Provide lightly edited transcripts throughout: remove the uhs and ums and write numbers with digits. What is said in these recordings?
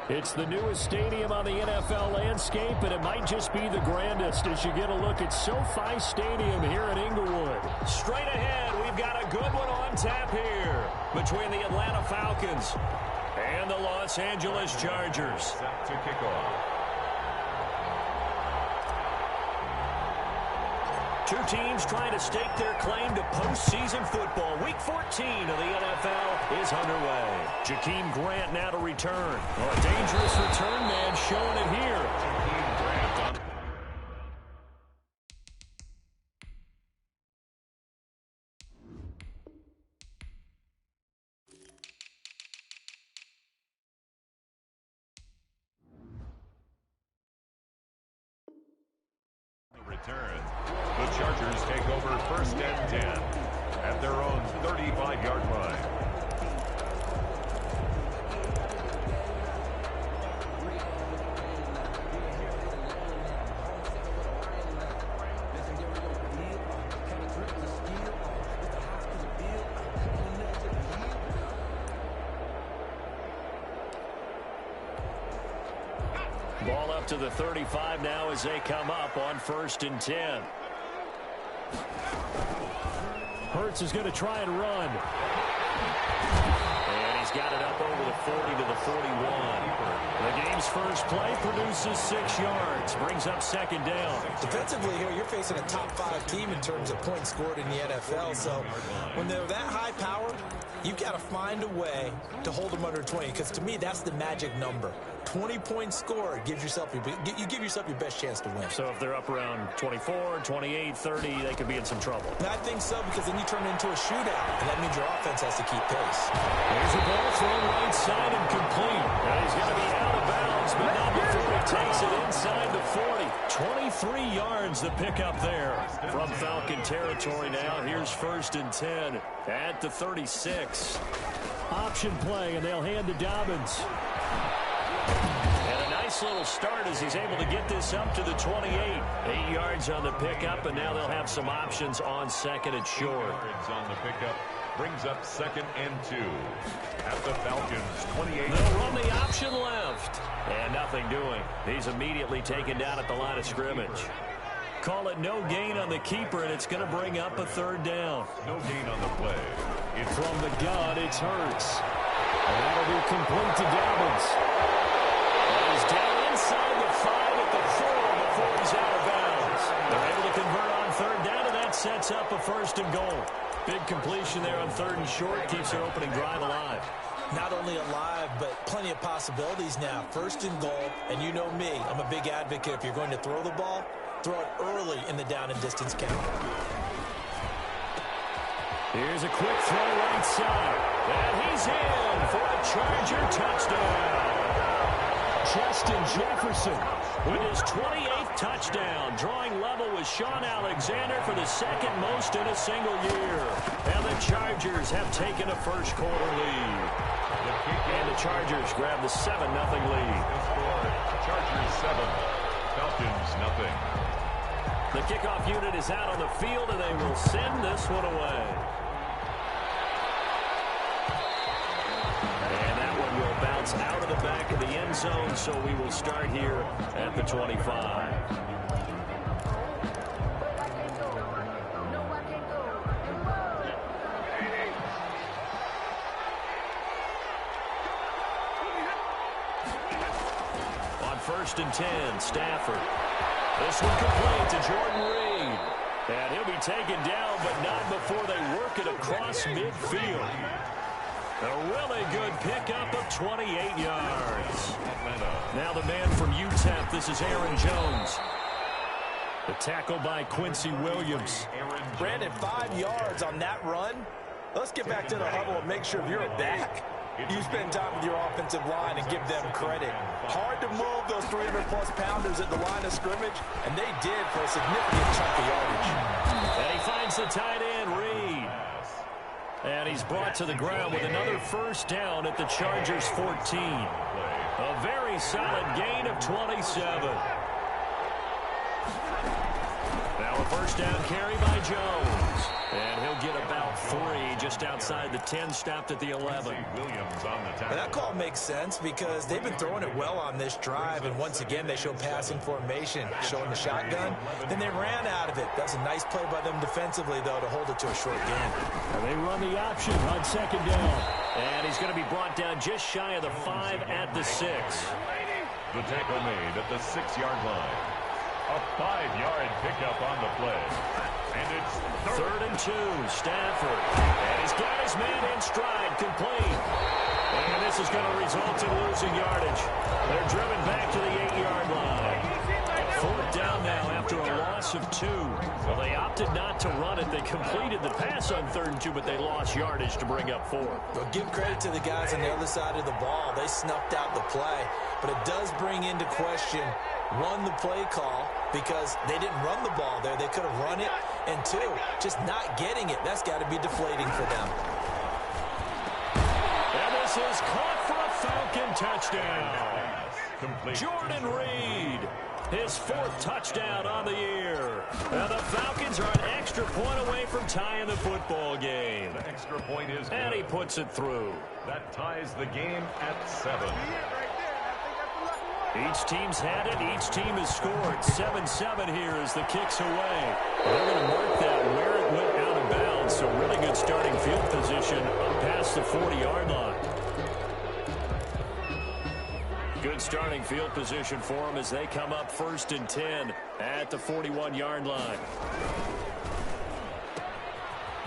It's the newest stadium on the NFL landscape, and it might just be the grandest as you get a look at SoFi Stadium here in Inglewood. Straight ahead, we've got a good one on tap here between the Atlanta Falcons and the Los Angeles Chargers. Set to kick off. Two teams trying to stake their claim to postseason football. Week 14 of the NFL is underway. Jakeem Grant now to return. A dangerous return man showing it here. Jakeem Grant on. Return. The Chargers take over first and 10 at their own 35-yard line. Ball up to the 35 now as they come up on first and 10. Hurts is going to try and run. And he's got it up over the 40 to the 41. The game's first play produces 6 yards. Brings up second down. Defensively here, you're facing a top-5 team in terms of points scored in the NFL. So when they're that high-powered, you've got to find a way to hold them under 20. Because to me, that's the magic number. 20-point score gives yourself you give yourself your best chance to win. So if they're up around 24, 28, 30, they could be in some trouble. And I think so, because then you turn it into a shootout, and that means your offense has to keep pace. There's a ball thrown right side and complete. And he's going to be out of bounds, but not before he takes it inside the 40. 23 yards the pickup there from Falcon territory now. Here's first and 10 at the 36. Option play, and they'll hand to Dobbins. And a nice little start as he's able to get this up to the 28. 8 yards on the pickup, and now they'll have some options on second and short. 8 yards on the pickup brings up second and 2 at the Falcons 28. They'll run the option left. And nothing doing. He's immediately taken down at the line of scrimmage. Call it no gain on the keeper, and it's going to bring up a third down. No gain on the play. It's from the gun. It's Hurts. And that'll be complete to Dobbins. He's down inside the 5 at the 4 before he's out of bounds. They're able to convert on third down, and that sets up a first and goal. Big completion there on third and short. Keeps their opening drive alive. Not only alive, but plenty of possibilities now. First and goal, and you know me, I'm a big advocate. If you're going to throw the ball, throw it early in the down and distance count. Here's a quick throw right side. And he's in for a Charger touchdown. Justin Jefferson with his 28th touchdown, drawing level with Sean Alexander for the second most in a single year. And the Chargers have taken a first quarter lead. And the Chargers grab the 7-0 lead. Chargers 7, Falcons nothing. The kickoff unit is out on the field, and they will send this one away. And that one will bounce out of the back of the end zone, so we will start here at the 25. On first and 10, Stafford. This one complete to Jordan Reed. And he'll be taken down, but not before they work it across midfield. A really good pickup of 28 yards. Now the man from UTEP, this is Aaron Jones. The tackle by Quincy Williams. Brandon, 5 yards on that run. Let's get back to the huddle and make sure you're back. You spend time with your offensive line and give them credit. Hard to move those 300-plus pounders at the line of scrimmage, and they did for a significant chunk of yardage. And he finds the tight end, Reed. And he's brought to the ground with another first down at the Chargers 14. A very solid gain of 27. Now a first down carry by Jones. And he'll get about 3 just outside the 10, stopped at the 11. Williams on the tackle. That call makes sense because they've been throwing it well on this drive, and once again they show passing formation, showing the shotgun. Then they ran out of it. That's a nice play by them defensively, though, to hold it to a short gain. And they run the option on 2nd down. And he's going to be brought down just shy of the 5 at the 6. The tackle made at the 6-yard line. A 5-yard pickup on the play. And it's 3rd and 2, Stafford. And he's got his man in stride, complete. And this is going to result in losing yardage. They're driven back to the 8-yard line. 4th down now after a loss of 2. Well, they opted not to run it. They completed the pass on 3rd and 2, but they lost yardage to bring up 4. Well, give credit to the guys on the other side of the ball. They snuffed out the play. But it does bring into question, 1, the play call, because they didn't run the ball there. They could have run it. And 2, just not getting it. That's got to be deflating for them. And this is caught for a Falcon touchdown. complete. Jordan Reed, his 4th touchdown on the year. And the Falcons are an extra point away from tying the football game. The extra point is And he good. puts it through. That ties the game at 7. Each team's had it. Each team has scored. 7-7 here as the kick's away. They're going to mark that where it went out of bounds. So really good starting field position up past the 40-yard line. Good starting field position for them as they come up 1st and 10 at the 41-yard line.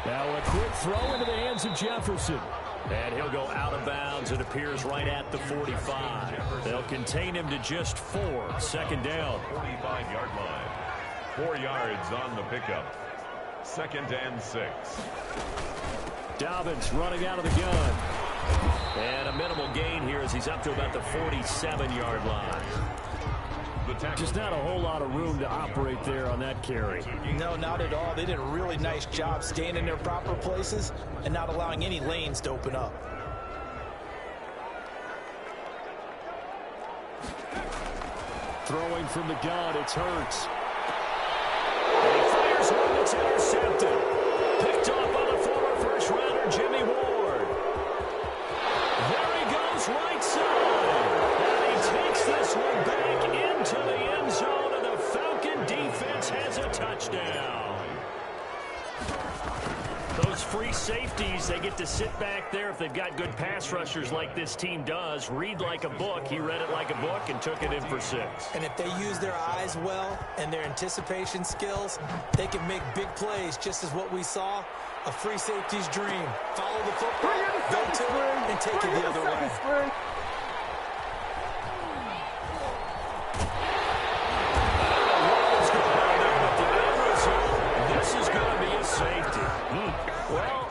Now a quick throw into the hands of Jefferson. And he'll go out of bounds. It appears right at the 45. They'll contain him to just 4. 2nd down. 45-yard line. 4 yards on the pickup. 2nd and 6. Dobbins running out of the gun. And a minimal gain here as he's up to about the 47-yard line. Just not a whole lot of room to operate there on that carry. No, not at all. They did a really nice job staying in their proper places and not allowing any lanes to open up. Throwing from the gun, it's Hurts. And he fires one that's intercepted. Picked off by the former first-rounder Jimmy Ward. There he goes right side. And he takes this one back into the end zone, and the Falcon defense has a touchdown. Those free safeties, they get to sit back there if they've got good pass rushers like this team does. Read like a book. He read it like a book and took it in for 6. And if they use their eyes well and their anticipation skills, they can make big plays, just as what we saw. A free safety's dream. Follow the football, go to it, and take it the other way. This is going to be a safety. Well,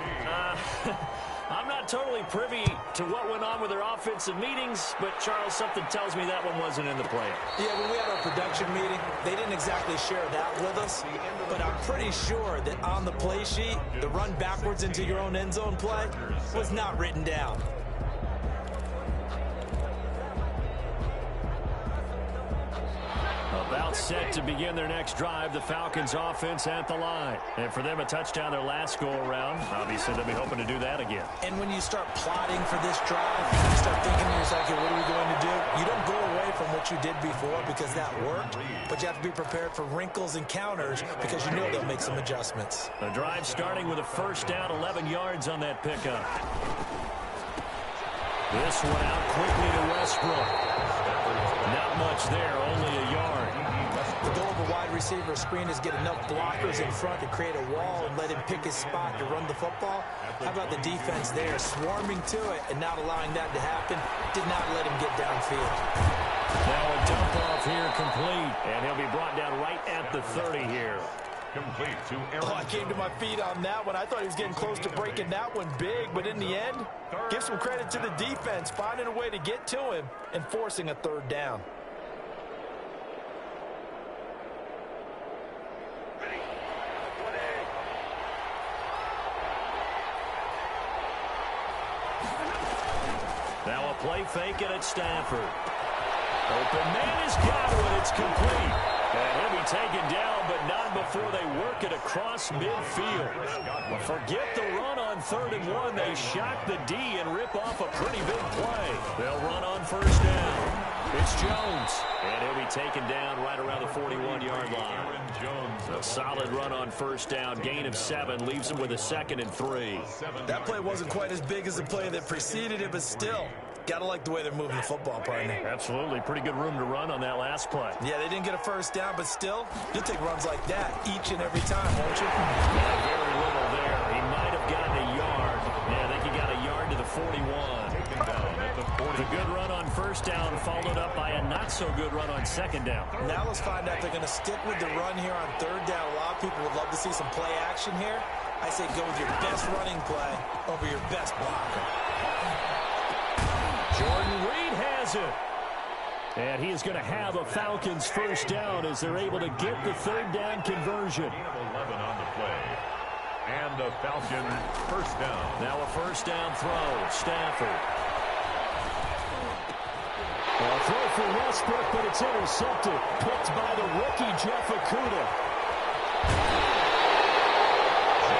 I'm not totally privy to what went on with their offensive meetings, but, Charles, something tells me that one wasn't in the plan. Yeah, when we had our production meeting, they didn't exactly share that with us, but I'm pretty sure that on the play sheet, the run backwards into your own end zone play was not written down. About set to begin their next drive, the Falcons offense at the line. And for them, a touchdown their last go-around. Obviously, they'll be hoping to do that again. And when you start plotting for this drive, you start thinking to yourself, okay, what are we going to do? You don't go away from what you did before because that worked, but you have to be prepared for wrinkles and counters because you know they'll make some adjustments. The drive starting with a 1st down, 11 yards on that pickup. This one out quickly to Westbrook. Not much there, only a yard. The goal of a wide receiver screen is get enough blockers in front to create a wall and let him pick his spot to run the football. How about the defense there, swarming to it and not allowing that to happen? Did not let him get downfield. Now a dump off here complete, and he'll be brought down right at the 30 here. Complete to Aaron. Oh, I came to my feet on that one. I thought he was getting close to breaking that one big, but in the end, give some credit to the defense, finding a way to get to him and forcing a 3rd down. Now a play fake, and it's Stafford. Open man has got one. It's complete. And he'll be taken down, but not before they work it across midfield. Forget the run on 3rd and 1. They shock the D and rip off a pretty big play. They'll run on 1st down. It's Jones. And he'll be taken down right around the 41-yard line. A solid run on 1st down. Gain of 7 leaves him with a 2nd and 3. That play wasn't quite as big as the play that preceded it, but still, got to like the way they're moving the football, partner. Absolutely. Pretty good room to run on that last play. Yeah, they didn't get a 1st down, but still, you'll take runs like that each and every time, won't you? Yeah, very little there. He might have gotten a yard. Yeah, I think he got a yard to the 41. A good run on 1st down, followed up by a not-so-good run on 2nd down. Now let's find out if they're going to stick with the run here on 3rd down. A lot of people would love to see some play action here. I say go with your best running play over your best blocker. Jordan Reed has it. And he is going to have a Falcons 1st down as they're able to get the 3rd down conversion. 11 on the play. And the Falcons 1st down. Now a 1st down throw. Stafford. A throw for Westbrook, but it's intercepted. Picked by the rookie, Jeff Okudah.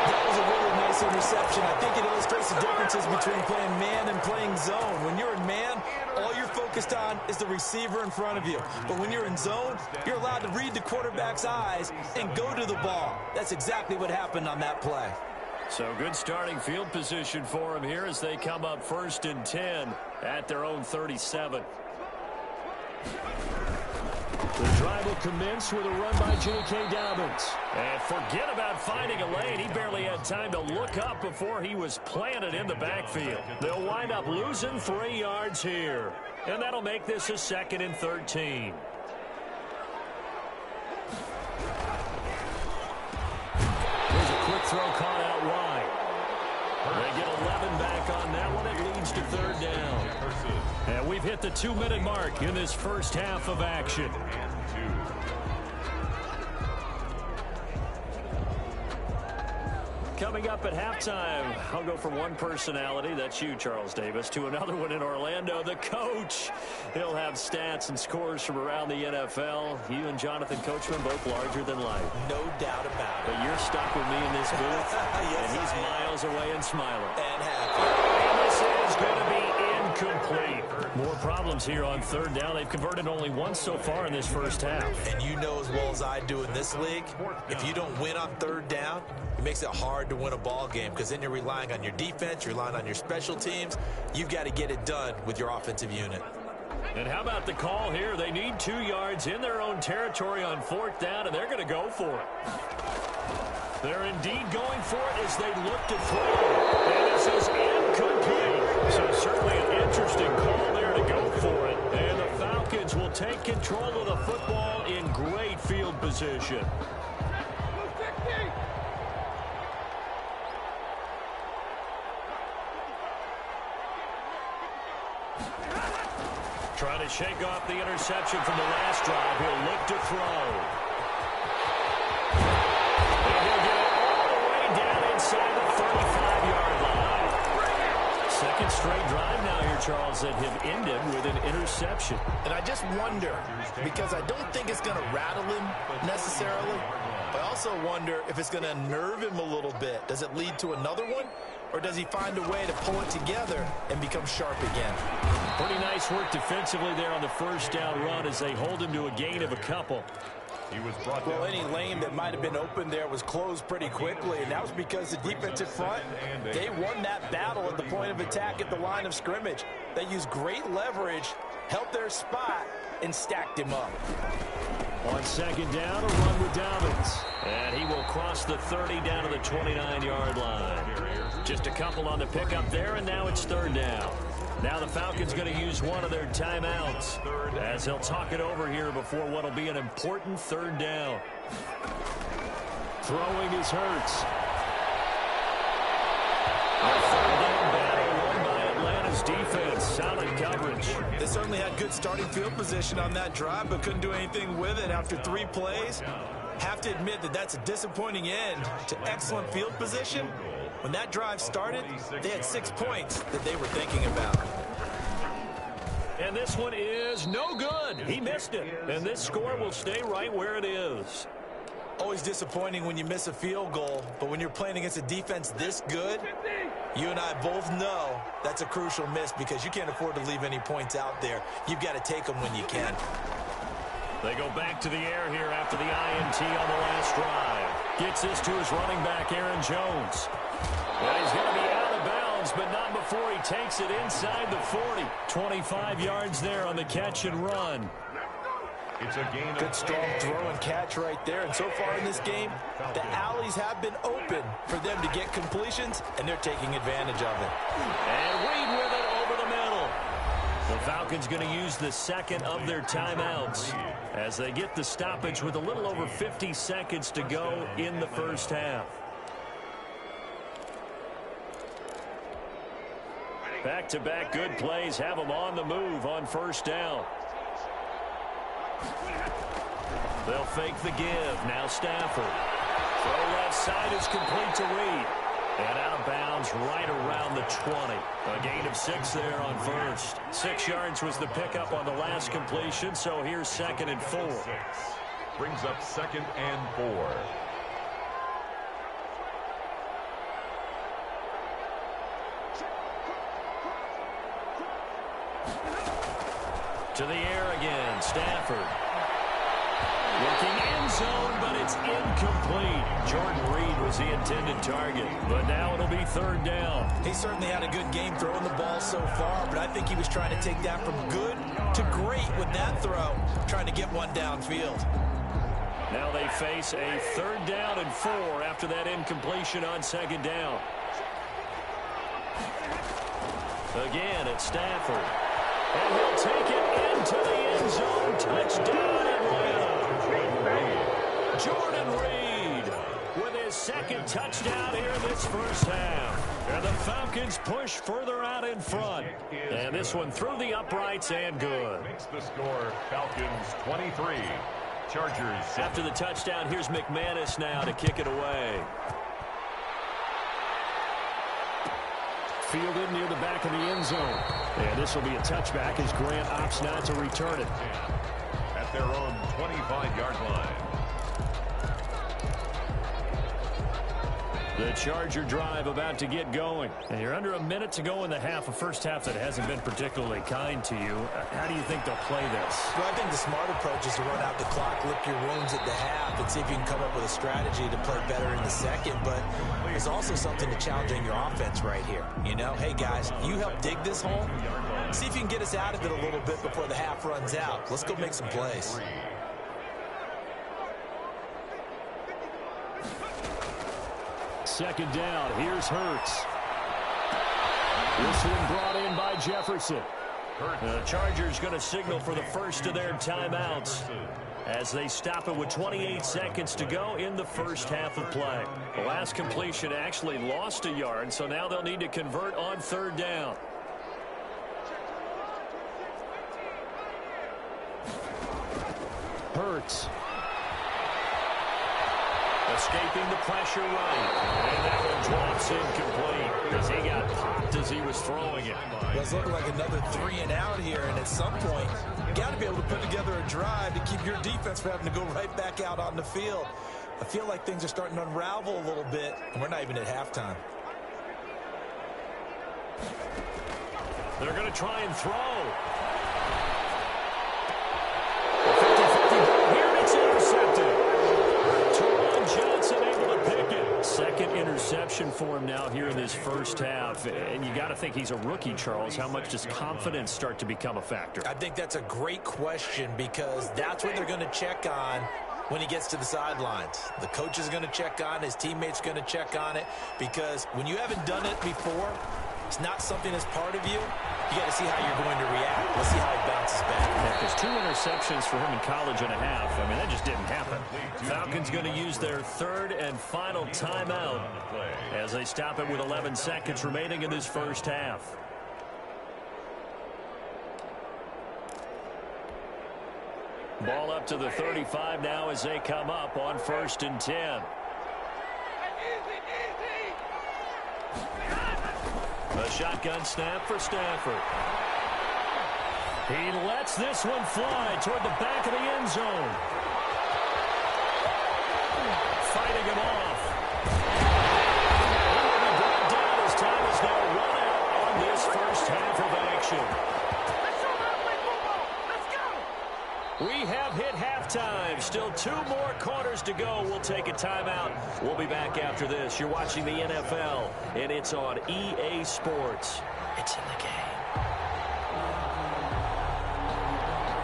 That was a really nice interception. I think it illustrates the differences between playing man and playing zone. When you're in man, all you're focused on is the receiver in front of you. But when you're in zone, you're allowed to read the quarterback's eyes and go to the ball. That's exactly what happened on that play. So good starting field position for him here as they come up 1st and 10 at their own 37. The drive will commence with a run by J.K. Dobbins. And forget about finding a lane. He barely had time to look up before he was planted in the backfield. They'll wind up losing 3 yards here. And that'll make this a 2nd and 13. Here's a quick throw caught out wide. They get 11 back on that one. It leads to 3rd down. And we've hit the 2-minute mark in this first half of action. Coming up at halftime, I'll go from one personality, that's you, Charles Davis, to another one in Orlando, the coach. He'll have stats and scores from around the NFL. You and Jonathan Coachman both larger than life. No doubt about it. But you're stuck with me in this booth, yes, and he's miles away and smiling. And happy. And this is going to be incomplete. More problems here on 3rd down. They've converted only once so far in this first half. And you know as well as I do in this league, if you don't win on 3rd down, it makes it hard to win a ball game because then you're relying on your defense, you're relying on your special teams. You've got to get it done with your offensive unit. And how about the call here? They need 2 yards in their own territory on 4th down, and they're going to go for it. They're indeed going for it as they look to throw. And this is incomplete. So certainly an interesting call there to go for it. And the Falcons will take control of the football in great field position. Trying to shake off the interception from the last drive. He'll look to throw. And he'll get it all the way down inside the 35-yard line. 2nd straight drive now here, Charles, that have ended with an interception. And I just wonder, because I don't think it's going to rattle him necessarily, but I also wonder if it's going to nerve him a little bit. Does it lead to another one? Or does he find a way to pull it together and become sharp again? Pretty nice work defensively there on the 1st down run as they hold him to a gain of a couple. He was brought well, any lane that might have been open there was closed pretty quickly, and that was because the defensive front, they won that battle at the point of attack at the line of scrimmage. They used great leverage, held their spot, and stacked him up. On 2nd down, a run with Dobbins. And he will cross the 30 down to the 29-yard line. Just a couple on the pickup there, and now it's 3rd down. Now the Falcons going to use one of their timeouts as he'll talk it over here before what will be an important 3rd down. Throwing is Hurts. A 3rd down battle won by Atlanta's defense. Solid coverage. They certainly had good starting field position on that drive, but couldn't do anything with it after 3 plays. Have to admit that that's a disappointing end to excellent field position. When that drive started, they had 6 points that they were thinking about. And this one is no good. He missed it. And this score will stay right where it is. Always disappointing when you miss a field goal, but when you're playing against a defense this good, you and I both know that's a crucial miss because you can't afford to leave any points out there. You've got to take them when you can. They go back to the air here after the INT on the last drive. Gets this to his running back, Aaron Jones. Well, he's going to be out of bounds, but not before he takes it inside the 40. 25 yards there on the catch and run. It's a gain of good strong throw and catch right there. And so far in this game, the alleys have been open for them to get completions, and they're taking advantage of it. And Reed with it over the middle. The Falcons going to use the second of their timeouts as they get the stoppage with a little over 50 seconds to go in the first half. Back-to-back good plays have them on the move on first down. They'll fake the give. Now Stafford. Throw left side is complete to Reed. And out of bounds right around the 20. A gain of 6 there on first. 6 yards was the pickup on the last completion, so here's 2nd and 4. Brings up 2nd and 4. To the air again, Stafford. Looking end zone, but it's incomplete. Jordan Reed was the intended target, but now it'll be 3rd down. He certainly had a good game throwing the ball so far, but I think he was trying to take that from good to great with that throw, trying to get one downfield. Now they face a 3rd down and 4 after that incompletion on 2nd down. Again, it's Stafford. And he'll take it into the end zone. Touchdown, Atlanta. Jordan Reed with his 2nd touchdown here in this first half. And the Falcons push further out in front. And this one through the uprights and good. Makes the score Falcons 23. Chargers. After the touchdown, here's McManus now to kick it away. Fielded near the back of the end zone. And this will be a touchback as Grant opts not to return it. At their own 25-yard line. The Charger drive about to get going. And you're under a minute to go in the half, a first half that hasn't been particularly kind to you. How do you think they'll play this? Well, I think the smart approach is to run out the clock, lick your wounds at the half, and see if you can come up with a strategy to play better in the second. But there's also something to challenging your offense right here. You know, hey, guys, you help dig this hole. See if you can get us out of it a little bit before the half runs out. Let's go make some plays. 2nd down. Here's Hurts. This one brought in by Jefferson. The Chargers going to signal for the first of their timeouts as they stop it with 28 seconds to go in the first half of play. The last completion actually lost a yard, so now they'll need to convert on 3rd down. Hurts. Escaping the pressure right. And that one drops incomplete because he got popped as he was throwing it. Well, it's looking like another 3 and out here, and at some point, you got to be able to put together a drive to keep your defense from having to go right back out on the field. I feel like things are starting to unravel a little bit, and we're not even at halftime. They're going to try and throw. Second interception for him now here in this first half. And you got to think he's a rookie, Charles. How much does confidence start to become a factor? I think that's a great question because that's what they're going to check on when he gets to the sidelines. The coach is going to check on, his teammates going to check on it, because when you haven't done it before, it's not something that's part of you. You got to see how you're going to react. Let's see how he bounces back. Yeah, there's 2 interceptions for him in college and a half. I mean, that just didn't happen. Falcons going to use their 3rd and final timeout as they stop it with 11 seconds remaining in this first half. Ball up to the 35 now as they come up on 1st and 10. A shotgun snap for Stafford. He lets this one fly toward the back of the end zone. Fighting him off. He will be brought down as time is now run out on this first half of action. We have hit halftime. Still 2 more quarters to go. We'll take a timeout. We'll be back after this. You're watching the NFL, and it's on EA Sports. It's in the game.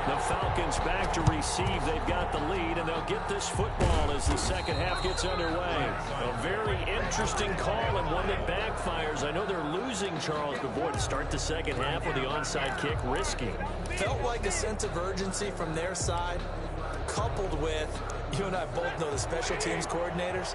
The Falcons back to receive. They've got the lead, and they'll get this football as the second half gets underway. A very interesting call and one that backfires. I know they're losing, Charles, but boy, to start the second half with the onside kick, risky. Felt like a sense of urgency from their side, coupled with, you and I both know the special teams coordinators,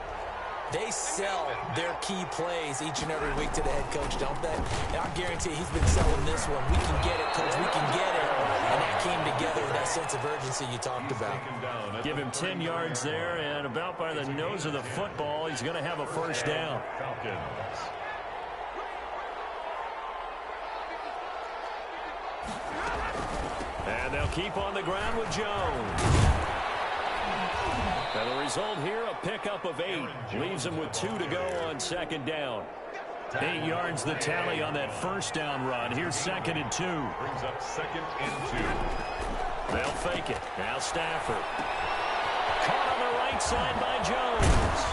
they sell their key plays each and every week to the head coach, don't they? And I guarantee he's been selling this one. We can get it, coach. We can get it. And that came together with that sense of urgency you talked about. Give him 10 yards there, and about by the nose of the football, he's going to have a first down. And they'll keep on the ground with Jones. And the result here, a pickup of 8. Leaves them with 2 to go on second down. 8 yards the tally on that first down run. Here's 2nd and 2. Brings up 2nd and 2. They'll fake it. Now Stafford. Caught on the right side by Jones.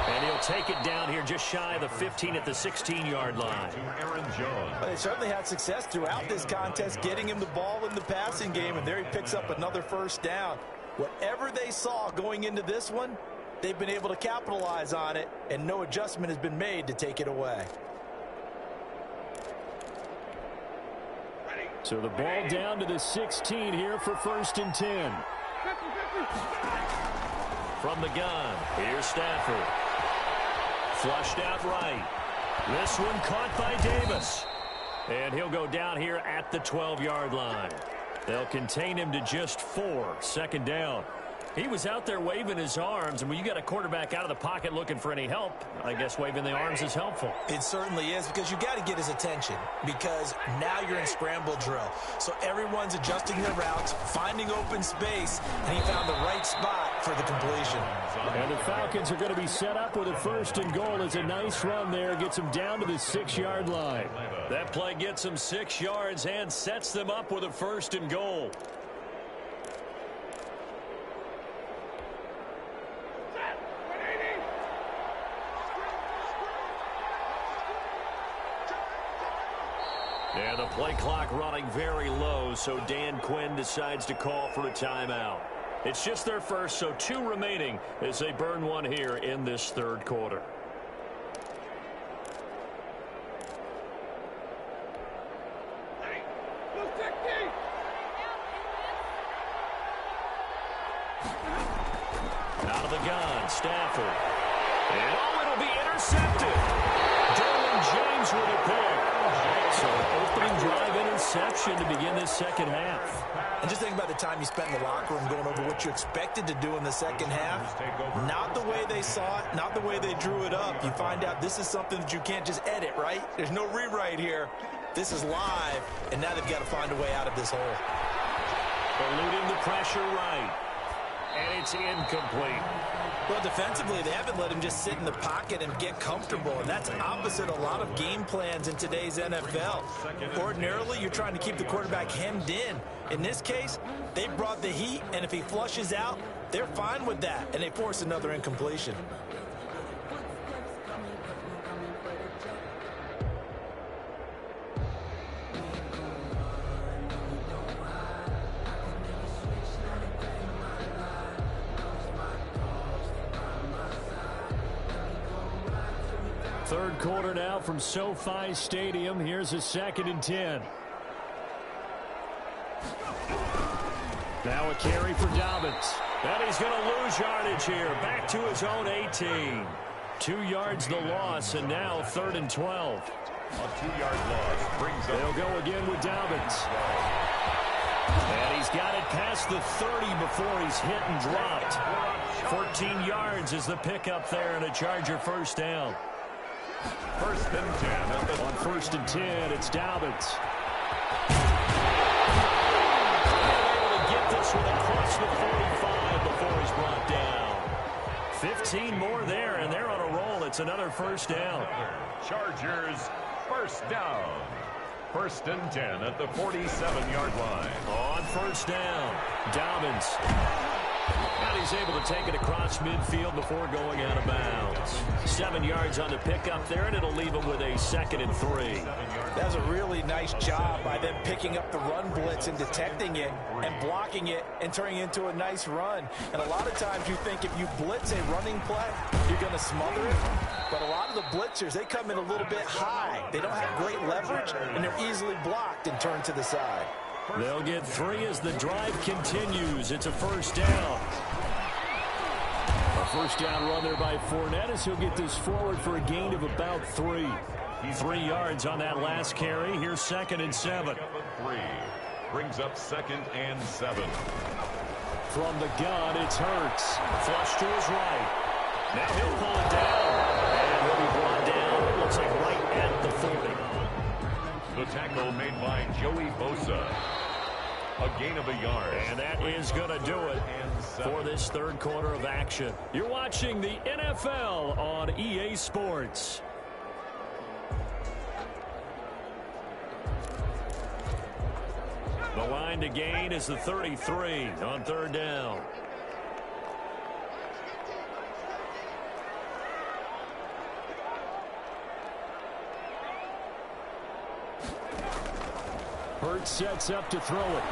And he'll take it down here just shy of the 15 at the 16-yard line. Aaron Jones. Well, they certainly had success throughout this contest getting him the ball in the passing game, and there he picks up another first down. Whatever they saw going into this one, they've been able to capitalize on it, and no adjustment has been made to take it away. So the ball down to the 16 here for 1st and 10. From the gun, here's Stafford. Flushed out right. This one caught by Davis. And he'll go down here at the 12-yard line. They'll contain him to just 4. 2nd down. He was out there waving his arms, and when you got a quarterback out of the pocket looking for any help, I guess waving the arms is helpful. It certainly is, because you got to get his attention, because now you're in scramble drill. So everyone's adjusting their routes, finding open space, and he found the right spot for the completion. And the Falcons are going to be set up with a 1st and goal. It's a nice run there. Gets them down to the 6-yard line. That play gets them 6 yards and sets them up with a 1st and goal. And the play clock running very low, so Dan Quinn decides to call for a timeout. It's just their first, so 2 remaining as they burn one here in this 3rd quarter. Out of the gun, Stafford. And it'll be intercepted. Derwin James with a pick. So an opening drive interception to begin this second half. And just think about the time you spent in the locker room going over what you expected to do in the second half. Not the way they saw it, not the way they drew it up. You find out this is something that you can't just edit, right? There's no rewrite here. This is live, and now they've got to find a way out of this hole. Eluding the pressure right. And it's incomplete. Well, defensively, they haven't let him just sit in the pocket and get comfortable, and that's opposite a lot of game plans in today's NFL. Ordinarily, you're trying to keep the quarterback hemmed in. In this case, they brought the heat, and if he flushes out, they're fine with that, and they force another incompletion. Third quarter now from SoFi Stadium. Here's a 2nd and 10. Now a carry for Dobbins. And he's going to lose yardage here. Back to his own 18. 2 yards the loss, and now 3rd and 12. A 2-yard loss brings up. They'll go again with Dobbins. And he's got it past the 30 before he's hit and dropped. 14 yards is the pickup there, and a Charger first down. 1st and 10. On 1st and 10, it's Dobbins. will cross the 45 before he's brought down. 15 more there, and they're on a roll. It's another first down. Chargers, first down. First and 10 at the 47-yard line. On first down, Dobbins. And he's able to take it across midfield before going out of bounds. 7 yards on the pickup there, and it'll leave him with a 2nd and 3. That's a really nice job by them picking up the run blitz and detecting it and blocking it and turning it into a nice run. And a lot of times you think if you blitz a running play, you're going to smother it. But a lot of the blitzers, they come in a little bit high. They don't have great leverage, and they're easily blocked and turned to the side. They'll get 3 as the drive continues. It's a first down. A first down run there by Fournette as he'll get this forward for a gain of about 3. 3 yards on that last carry. Here's 2nd and 7. 3 brings up 2nd and 7. From the gun, it's Hurts. Flush to his right. Now he'll pull it down. And he'll be brought down. Looks like right at the 40. The tackle made by Joey Bosa. A gain of a yard. And that is going to do it for this third quarter of action. You're watching the NFL on EA Sports. The line to gain is the 33 on third down. Hurts sets up to throw it.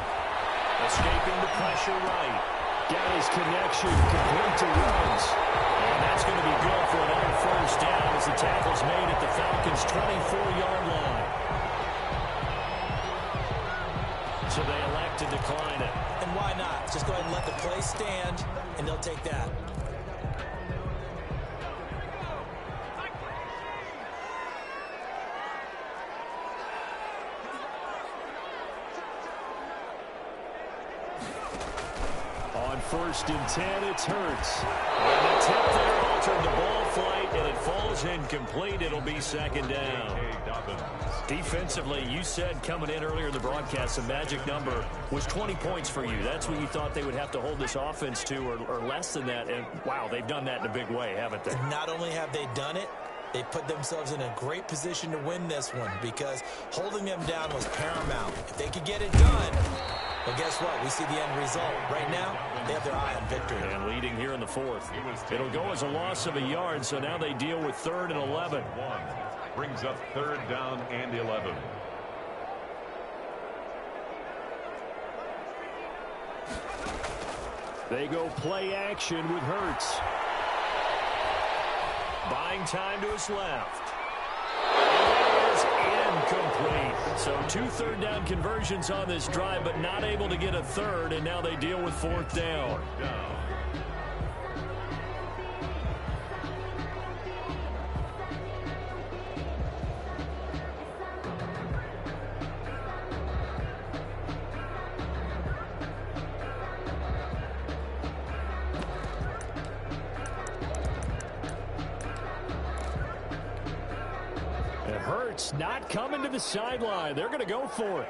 Escaping the pressure right. Got his connection, complete to Rhodes. And that's going to be good for another first down as the tackle's made at the Falcons' 24-yard line. So they elect to decline it. And why not? Just go ahead and let the play stand, and they'll take that. On 1st and 10, it's Hurts. And the tip there altered the ball flight, and it falls incomplete. It'll be 2nd down. Defensively, you said coming in earlier in the broadcast, the magic number was 20 points for you. That's what you thought they would have to hold this offense to, or less than that. And, wow, they've done that in a big way, haven't they? And not only have they done it, they put themselves in a great position to win this one because holding them down was paramount. If they could get it done, well, guess what? We see the end result. Right now, they have their eye on victory. And leading here in the 4th. It'll go as a loss of a yard, so now they deal with 3rd and 11. Brings up 3rd down and 11. They go play action with Hurts. Buying time to his left. It is incomplete. So 2 third down conversions on this drive, but not able to get a 3rd, and now they deal with 4th down. Hurts not coming to the sideline. They're going to go for it.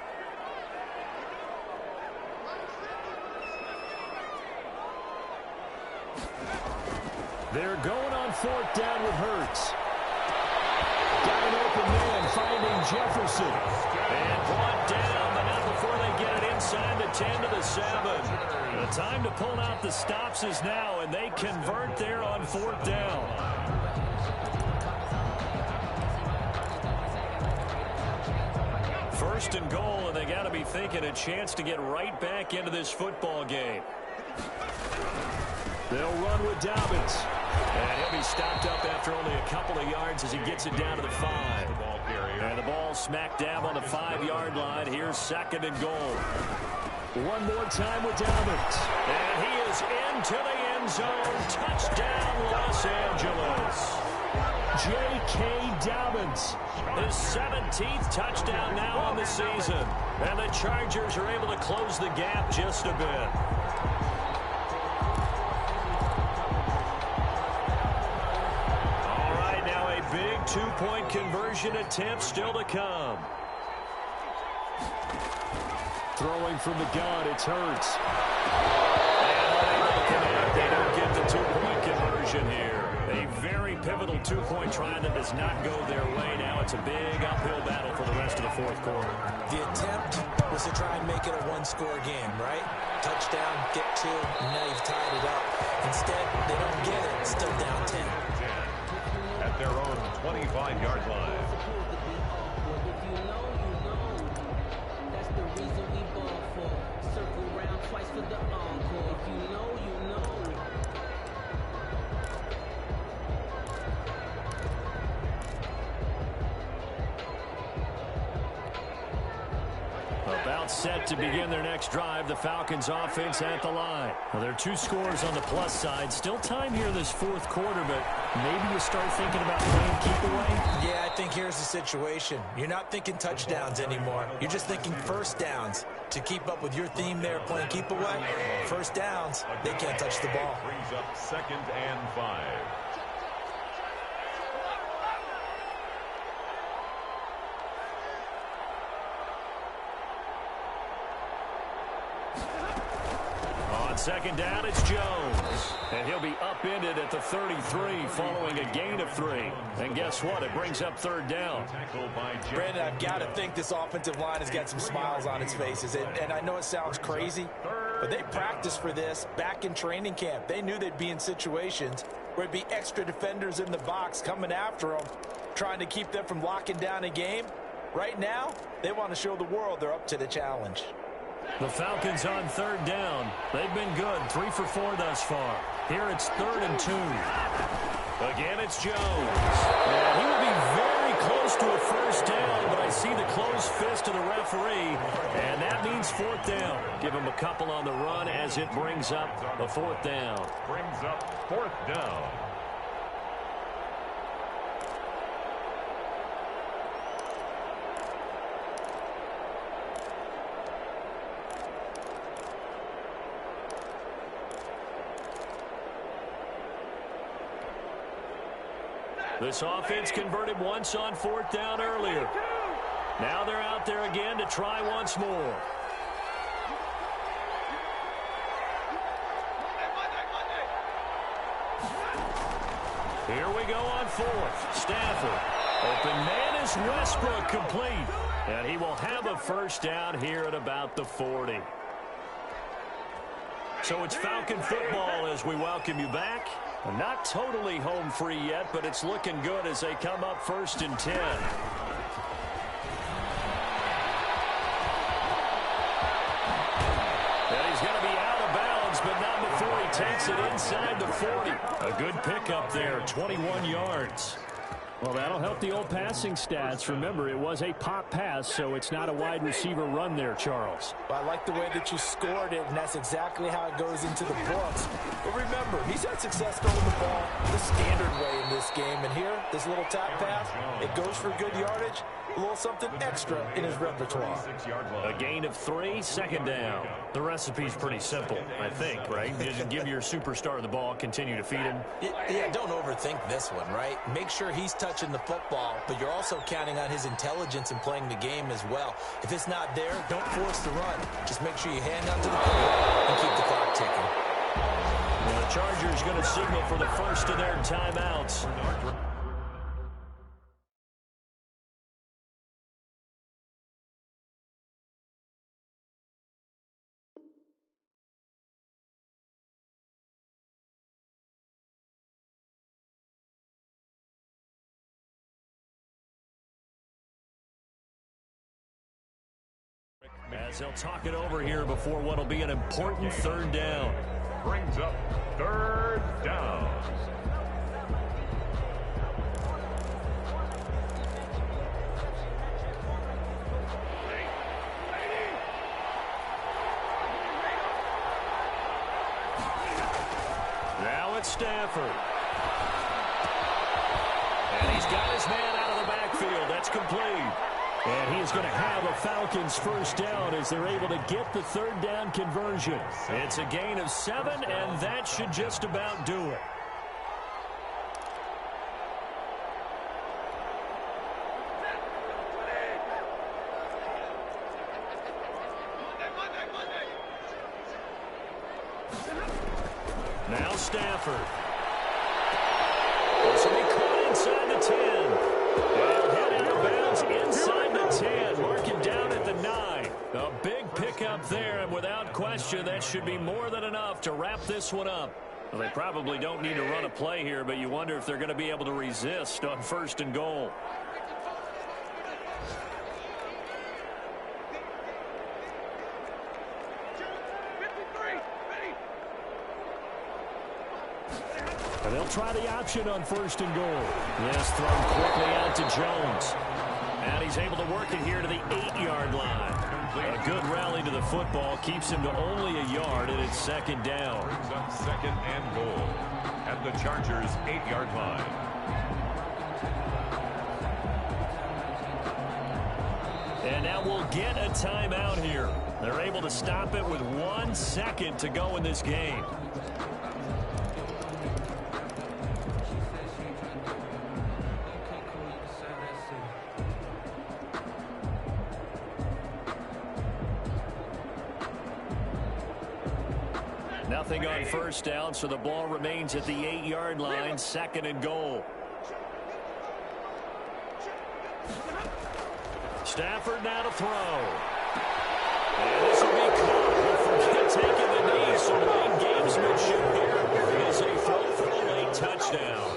They're going on 4th down with Hurts. Got an open man finding Jefferson. And brought down, but not before they get it inside the 10 to the 7. The time to pull out the stops is now, and they convert there on 4th down. First and goal, and they got to be thinking a chance to get right back into this football game. They'll run with Dobbins. And he'll be stopped up after only a couple of yards as he gets it down to the 5. And the ball smack dab on the 5-yard line. Here's 2nd and goal. One more time with Dobbins. And he is into the end zone. Touchdown, Los Angeles. J.K. Dobbins, his 17th touchdown now on the season. And the Chargers are able to close the gap just a bit. All right, now a big 2-point conversion attempt still to come. Throwing from the gun, it's Hurts. They don't get the two-point conversion here. A very pivotal two-point try that does not go their way. Now it's a big uphill battle for the rest of the fourth quarter. The attempt was to try and make it a one-score game, right? Touchdown, get two, and now you've tied it up. Instead, they don't get it. Still down 10. At their own 25-yard line. About set to begin their next drive, the Falcons offense at the line. Well, there are two scores on the plus side. Still time here this fourth quarter, but maybe you start thinking about playing keep away. Yeah, I think here's the situation. You're not thinking touchdowns anymore. You're just thinking first downs. To keep up with your theme there, playing keep away, first downs, they can't touch the ball. Brings up 2nd and 5. On second down, it's Jones. And he'll be upended at the 33 following a gain of 3. And guess what? It brings up third down. Brandon, I've got to think this offensive line has got some smiles on its faces. And I know it sounds crazy, but they practiced for this back in training camp. They knew they'd be in situations where it'd be extra defenders in the box coming after them, trying to keep them from locking down a game. Right now, they want to show the world they're up to the challenge. The Falcons on third down. They've been good, 3 for 4 thus far. Here it's 3rd and 2. Again, it's Jones. And he will be very close to a first down, but I see the closed fist of the referee, and that means 4th down. Give him a couple on the run as it brings up a 4th down. Brings up 4th down. This offense converted once on 4th down earlier. Now they're out there again to try once more. Here we go on 4th. Stafford. Open man is Westbrook, complete. And he will have a first down here at about the 40. So it's Falcon football as we welcome you back. Not totally home free yet, but it's looking good as they come up 1st and 10. And he's going to be out of bounds, but not before he takes it inside the 40. A good pickup there, 21 yards. Well, that'll help the old passing stats. Remember, it was a pop pass, so it's not a wide receiver run there, Charles. Well, I like the way that you scored it, and that's exactly how it goes into the books. But remember, he's had success throwing the ball the standard way in this game. And here, this little tap pass, it goes for good yardage, a little something extra in his repertoire. A gain of 3, 2nd down. The recipe's pretty simple, I think, right? You just give your superstar the ball, continue to feed him. Yeah, don't overthink this one, right? Make sure he's touching the football, but you're also counting on his intelligence in playing the game as well. If it's not there, don't force the run. Just make sure you hang on to the ball and keep the clock ticking. Well, the Chargers going to signal for the first of their timeouts. As they'll talk it over here before what will be an important 3rd down. Brings up 3rd down. Now it's Stafford. And he's got his man out of the backfield. That's complete. And he is going to have a Falcons first down as they're able to get the 3rd down conversion. It's a gain of 7, and that should just about do it. Now Stafford. This will be caught inside the 10. And head out of bounds inside the 10. Marking down at the 9. A big pickup there, and without question, that should be more than enough to wrap this one up. Well, they probably don't need to run a play here, but you wonder if they're going to be able to resist on 1st and goal. And they'll try the option on 1st and goal. This thrown quickly out to Jones. And he's able to work it here to the 8-yard line. A good rally to the football keeps him to only a yard, and it's 2nd down. Brings up 2nd and goal at the Chargers' 8-yard line. And now we'll get a timeout here. They're able to stop it with 1 second to go in this game. Nothing on 1st down, so the ball remains at the 8-yard line, 2nd and goal. Stafford now to throw. And this will be caught. He'll forget taking the knee, so late gamesmanship here is a throw for a late touchdown.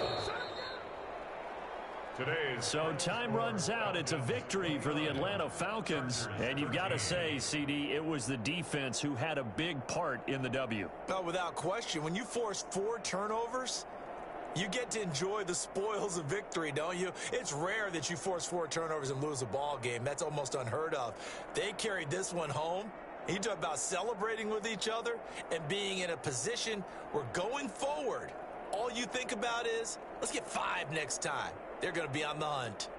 So time runs out. It's a victory for the Atlanta Falcons. And you've got to say, CD, it was the defense who had a big part in the W. No, without question. When you force 4 turnovers, you get to enjoy the spoils of victory, don't you? It's rare that you force 4 turnovers and lose a ball game. That's almost unheard of. They carried this one home. You talk about celebrating with each other and being in a position where going forward, all you think about is, let's get 5 next time. They're going to be on the hunt.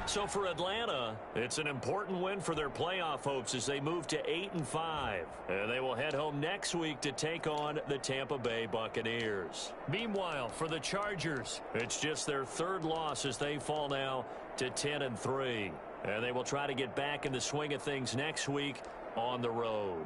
So for Atlanta, it's an important win for their playoff hopes as they move to 8-5. And they will head home next week to take on the Tampa Bay Buccaneers. Meanwhile, for the Chargers, it's just their 3rd loss as they fall now to 10-3. And they will try to get back in the swing of things next week on the road.